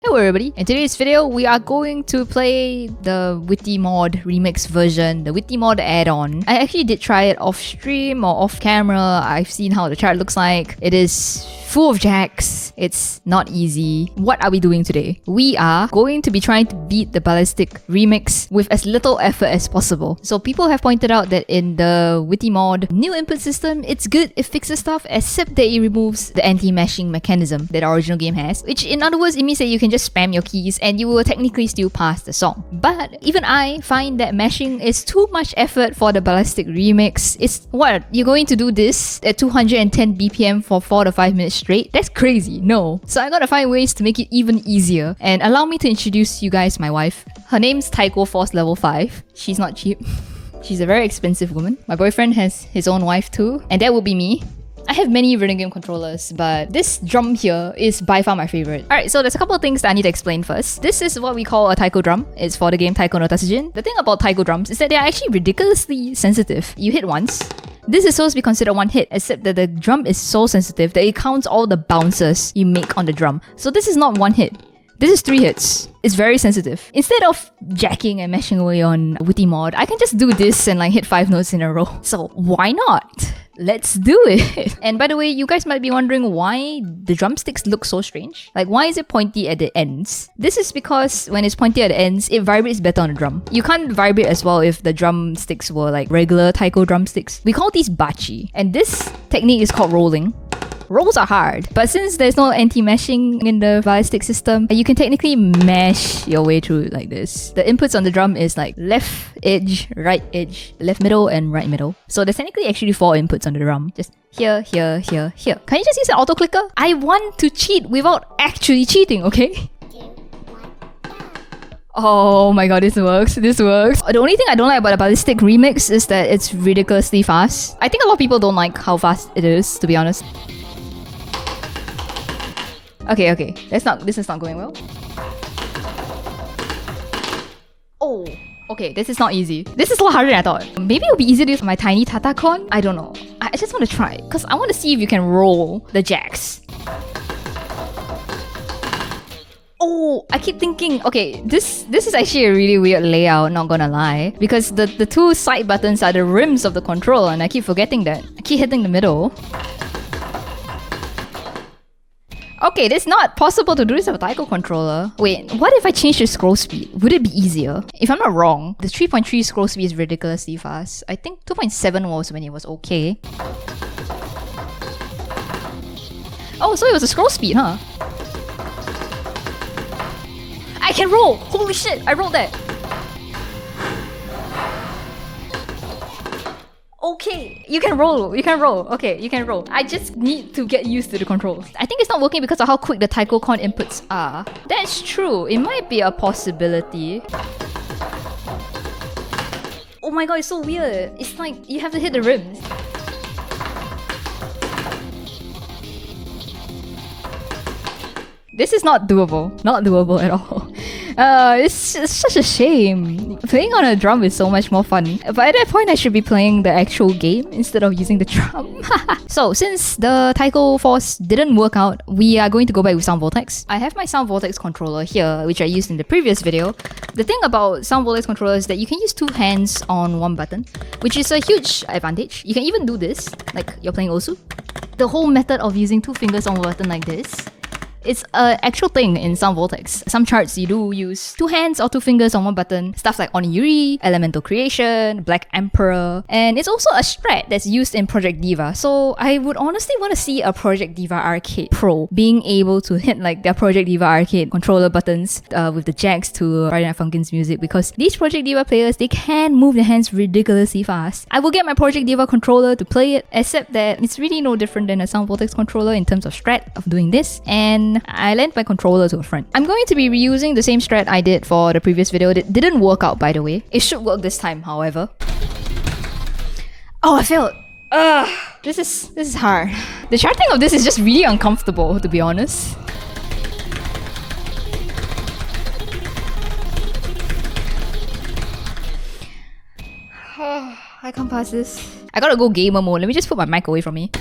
Hello everybody, in today's video we are going to play the Whitty mod remix version, the Whitty mod add-on. I actually did try it off stream or off camera. I've seen how the chart looks like. It is full of jacks. It's not easy. What are we doing today? We are going to be trying to beat the Ballistic remix with as little effort as possible. So people have pointed out that in the Whitty mod new input system, it's good, it fixes stuff except that it removes the anti-mashing mechanism that our original game has, which in other words it means that you can just spam your keys and you will technically still pass the song. But even I find that mashing is too much effort for the Ballistic remix. It's what? You're going to do this at 210 BPM for 4 to 5 minutes straight? That's crazy. No. So I gotta find ways to make it even easier. And allow me to introduce you guys my wife. Her name's Taiko Force Level 5. She's not cheap. She's a very expensive woman. My boyfriend has his own wife too, and that would be me. I have many rhythm game controllers, but this drum here is by far my favorite. Alright, so there's a couple of things that I need to explain first. This is what we call a taiko drum. It's for the game Taiko no Tatsujin. The thing about taiko drums is that they're actually ridiculously sensitive. You hit once. This is supposed to be considered one hit, except that the drum is so sensitive that it counts all the bounces you make on the drum. So this is not one hit. This is 3 hits. It's very sensitive. Instead of jacking and mashing away on Whitty mod, I can just do this and like hit 5 notes in a row. So why not? Let's do it! And by the way, you guys might be wondering why the drumsticks look so strange. Like, why is it pointy at the ends? This is because when it's pointy at the ends, it vibrates better on the drum. You can't vibrate as well if the drumsticks were like regular taiko drumsticks. We call these bachi, and this technique is called rolling. Rolls are hard, but since there's no anti-mashing in the Ballistic system, you can technically mash your way through it like this. The inputs on the drum is like left edge, left middle, and right middle. So there's technically actually 4 inputs on the drum. Just here, here, here, here. Can you just use an auto clicker? I want to cheat without actually cheating, okay? Oh my god, this works. This works. The only thing I don't like about the Ballistic remix is that it's ridiculously fast. I think a lot of people don't like how fast it is, to be honest. Okay. This is not going well. Oh, okay, this is not easy. This is a lot harder than I thought. Maybe it'll be easier to use my tiny tatakon? I don't know. I just want to try, because I want to see if you can roll the jacks. Oh, I keep thinking, okay, this is actually a really weird layout, not gonna lie. Because the 2 side buttons are the rims of the controller, and I keep forgetting that. I keep hitting the middle. Okay, it's not possible to do this with a taiko controller. Wait, what if I change the scroll speed? Would it be easier? If I'm not wrong, the 3.3 scroll speed is ridiculously fast. I think 2.7 was when it was okay. Oh, so it was a scroll speed, huh? I can roll! Holy shit, I rolled that! Okay, you can roll. Okay, you can roll. I just need to get used to the controls. I think it's not working because of how quick the taiko con inputs are. That's true. It might be a possibility. Oh my god, it's so weird. It's like you have to hit the rims. This is not doable. Not doable at all. It's such a shame. Playing on a drum is so much more fun. But at that point, I should be playing the actual game instead of using the drum. So, since the Taiko Force didn't work out, we are going to go back with Sound Voltex. I have my Sound Voltex controller here, which I used in the previous video. The thing about Sound Voltex controller is that you can use 2 hands on 1 button, which is a huge advantage. You can even do this, like you're playing Osu. The whole method of using 2 fingers on 1 button like this, it's an actual thing in Sound Voltex. Some charts you do use 2 hands or 2 fingers on 1 button. Stuff like Oniyuri, Elemental Creation, Black Emperor. And it's also a strat that's used in Project Diva. So I would honestly want to see a Project Diva Arcade Pro being able to hit like their Project Diva Arcade controller buttons with the jacks to Friday Night Funkin's music, because these Project Diva players, they can move their hands ridiculously fast. I will get my Project Diva controller to play it, except that it's really no different than a Sound Voltex controller in terms of strat of doing this. And I lent my controller to a friend. I'm going to be reusing the same strat I did for the previous video. It didn't work out, by the way. It should work this time, however. Oh, I failed. This is hard. The charting of this is just really uncomfortable, to be honest. I can't pass this. I gotta go gamer mode. Let me just put my mic away from me.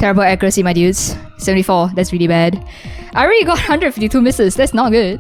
Terrible accuracy, my dudes. 74, that's really bad. I already got 152 misses, that's not good.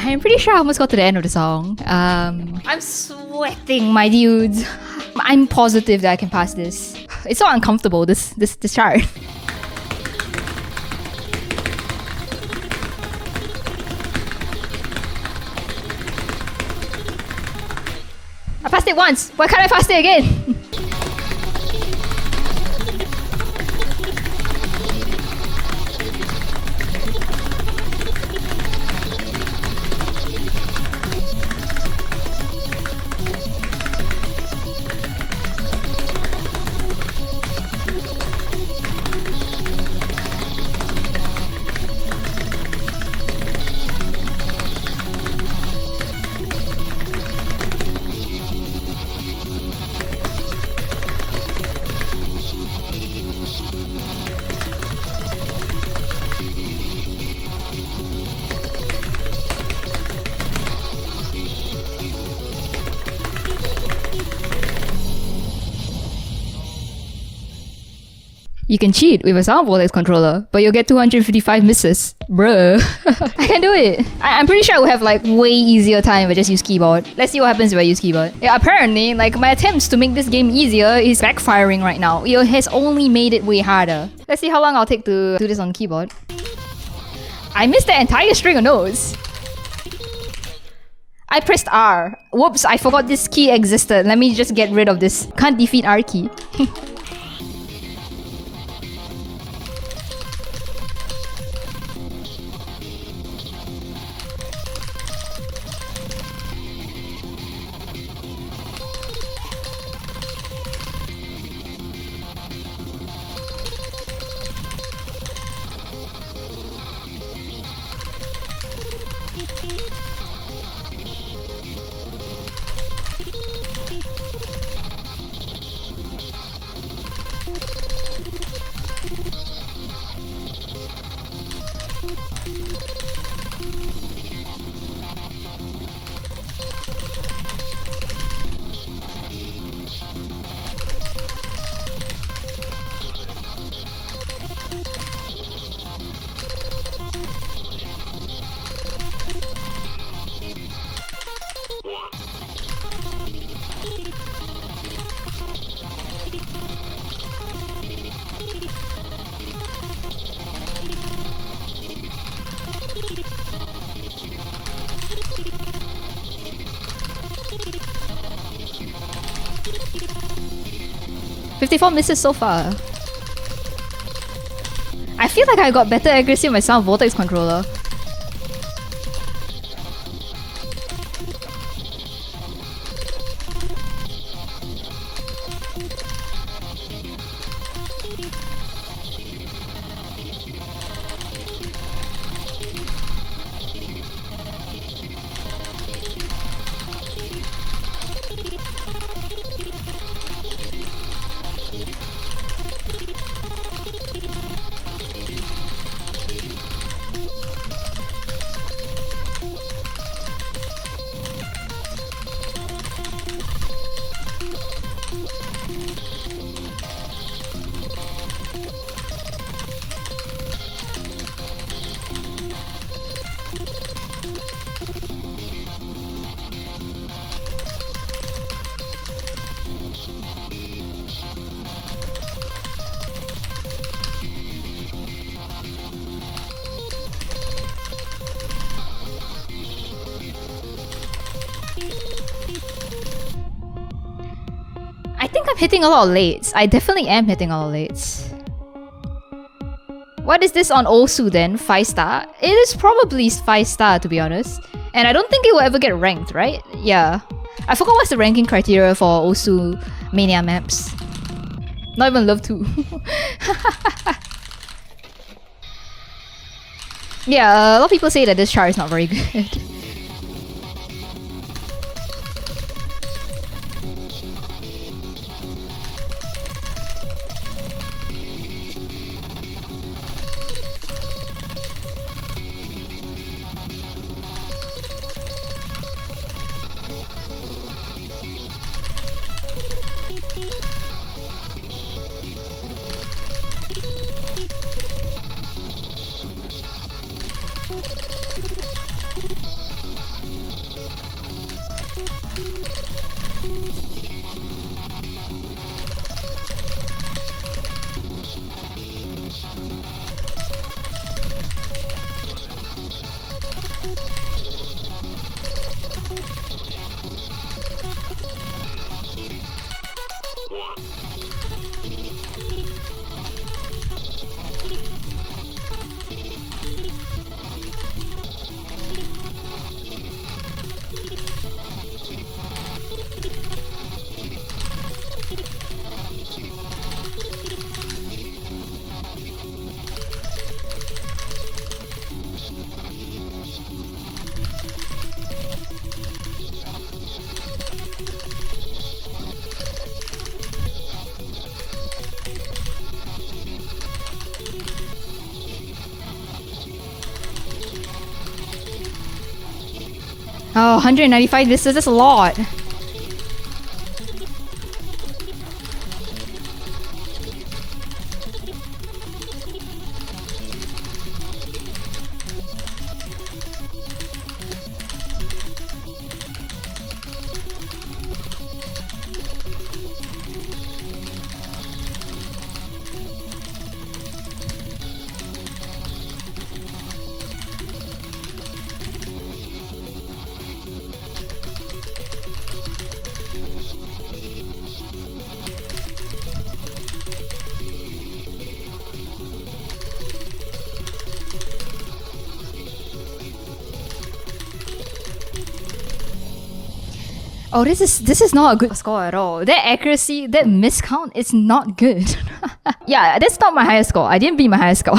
I'm pretty sure I almost got to the end of the song. I'm sweating, my dudes. I'm positive that I can pass this. It's so uncomfortable, this chart. I passed it once. Why can't I pass it again? You can cheat with a sound voltex controller, but you'll get 255 misses. Bruh. I can do it. I'm pretty sure I would have like way easier time if I just use keyboard. Let's see what happens if I use keyboard. Yeah, apparently, like my attempts to make this game easier is backfiring right now. It has only made it way harder. Let's see how long I'll take to do this on keyboard. I missed the entire string of notes. I pressed R. Whoops, I forgot this key existed. Let me just get rid of this. Can't defeat R key. 54 misses so far. I feel like I got better accuracy with my sound voltex controller. hitting a lot of lates. I definitely am hitting a lot of lates. What is this on Osu then? 5-star? It is probably 5-star to be honest. And I don't think it will ever get ranked, right? Yeah. I forgot what's the ranking criteria for Osu Mania maps. Not even Love 2. Yeah, a lot of people say that this chart is not very good. Oh, 195, this is a lot. Oh, this is not a good score at all. That accuracy, that miscount is not good. Yeah, that's not my highest score. I didn't beat my highest score.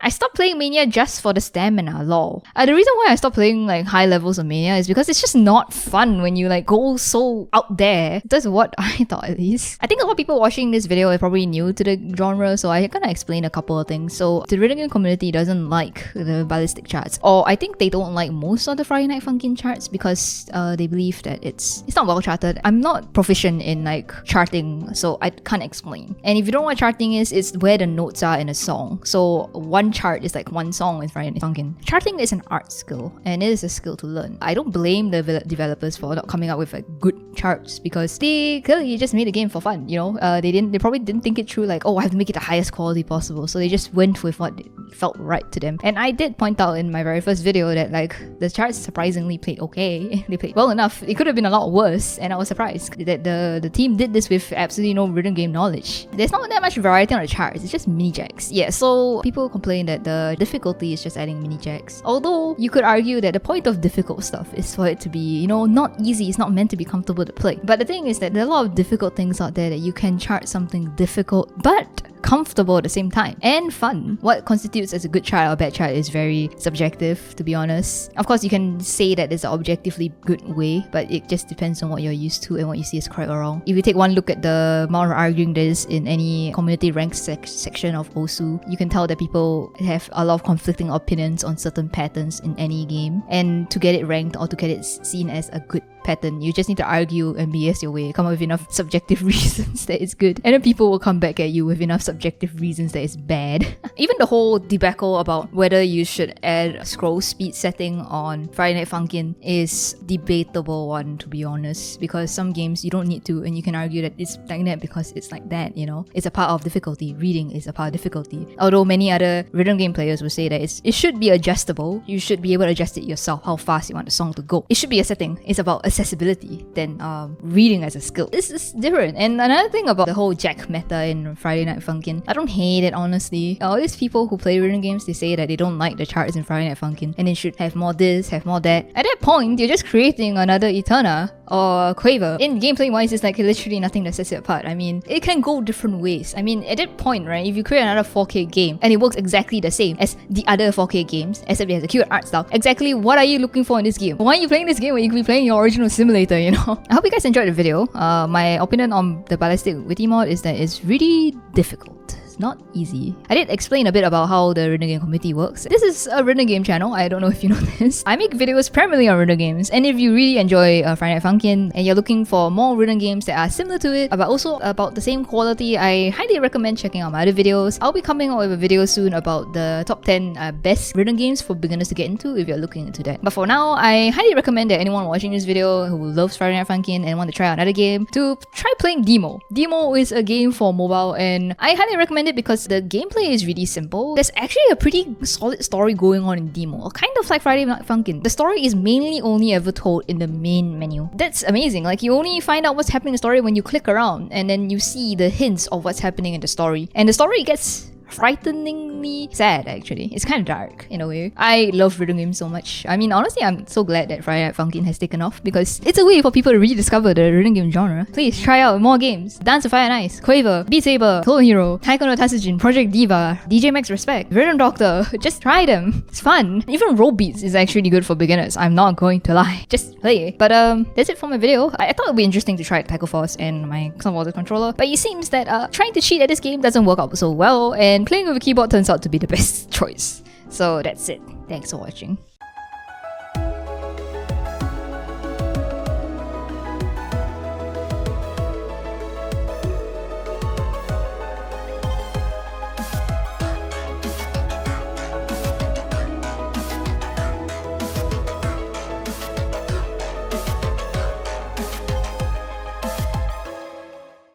I stopped playing Mania just for the stamina, lol. The reason why I stopped playing like high levels of Mania is because it's just not fun when you like go so out there. That's what I thought at least. I think a lot of people watching this video are probably new to the genre, so I kind of explain a couple of things. So the rhythm game community doesn't like the ballistic charts, or I think they don't like most of the Friday Night Funkin' charts because they believe that it's not well charted. I'm not proficient in like charting, so I can't explain. And if you don't know what charting is, it's where the notes are in a song. So one chart is like one song in Friday Night Funkin'. Charting is an art skill, and it is a skill to learn. I don't blame the developers for not coming up with like good charts because they clearly just made the game for fun. You know, they probably didn't think it through. Like, oh, I have to make it the highest quality possible. So they just went with what felt right to them. And I did point out in my very first video that like the charts surprisingly played okay. They played well enough. It could have been a lot worse, and I was surprised that the team did this with absolutely no rhythm game knowledge. There's not that much variety on the charts. It's just mini jacks. Yeah, so people complain that the difficulty is just adding mini jacks. Although you could argue that the point of difficult stuff is for it to be, you know, not easy. It's not meant to be comfortable to play. But the thing is that there are a lot of difficult things out there that you can chart something difficult but comfortable at the same time and fun. What constitutes as a good chart or a bad chart is very subjective, to be honest. Of course, you can say that there's an objectively good way, but it just depends on what you're used to and what you see as correct or wrong. If you take one look at the amount of arguing there is in any community ranked section of OSU, you can tell that people have a lot of conflicting opinions on certain patterns in any game. And to get it ranked or to get it seen as a good pattern, you just need to argue and BS your way, come up with enough subjective reasons that it's good, and then people will come back at you with enough subjective reasons that it's bad. Even the whole debacle about whether you should add a scroll speed setting on Friday Night Funkin' is debatable one, to be honest, because some games you don't need to, and you can argue that it's like that because it's like that, you know? It's a part of difficulty. Reading is a part of difficulty. Although many other rhythm game players will say that it should be adjustable. You should be able to adjust it yourself, how fast you want the song to go. It should be a setting. It's about a accessibility than reading as a skill. This is different. And another thing about the whole Jack meta in Friday Night Funkin', I don't hate it, honestly. All these people who play rhythm games, they say that they don't like the charts in Friday Night Funkin' and it should have more this, have more that. At that point, you're just creating another Eterna or Quaver. In gameplay wise, it's like literally nothing that sets it apart. I mean, it can go different ways. I mean, at that point, right, if you create another 4K game and it works exactly the same as the other 4K games, except it has a cute art style, exactly what are you looking for in this game? Why are you playing this game when you could be playing your original simulator, you know? I hope you guys enjoyed the video. My opinion on the Ballistic Whitty mod is that it's really difficult. Not easy. I did explain a bit about how the rhythm game community works. This is a rhythm game channel. I don't know if you know this. I make videos primarily on rhythm games, and if you really enjoy Friday Night Funkin' and you're looking for more rhythm games that are similar to it, but also about the same quality, I highly recommend checking out my other videos. I'll be coming out with a video soon about the top 10 best rhythm games for beginners to get into if you're looking into that. But for now, I highly recommend that anyone watching this video who loves Friday Night Funkin' and want to try out another game to try playing Demo. Demo is a game for mobile, and I highly recommend it because the gameplay is really simple. There's actually a pretty solid story going on in Demo, kind of like Friday Night Funkin'. The story is mainly only ever told in the main menu. That's amazing. Like, you only find out what's happening in the story when you click around, and then you see the hints of what's happening in the story. And the story gets frighteningly sad, actually. It's kind of dark in a way. I love rhythm games so much. I mean, honestly, I'm so glad that Friday Night Funkin' has taken off because it's a way for people to rediscover the rhythm game genre. Please try out more games. Dance of Fire and Ice, Quaver, Beat Saber, Clone Hero, Taiko no Tatsujin, Project Diva, DJ Max Respect, Rhythm Doctor. Just try them. It's fun. Even Roll Beats is actually good for beginners. I'm not going to lie. Just play. But that's it for my video. I thought it would be interesting to try Taiko Force and my Voltex controller, but it seems that trying to cheat at this game doesn't work out so well, and playing with a keyboard turns out to be the best choice. So that's it. Thanks for watching.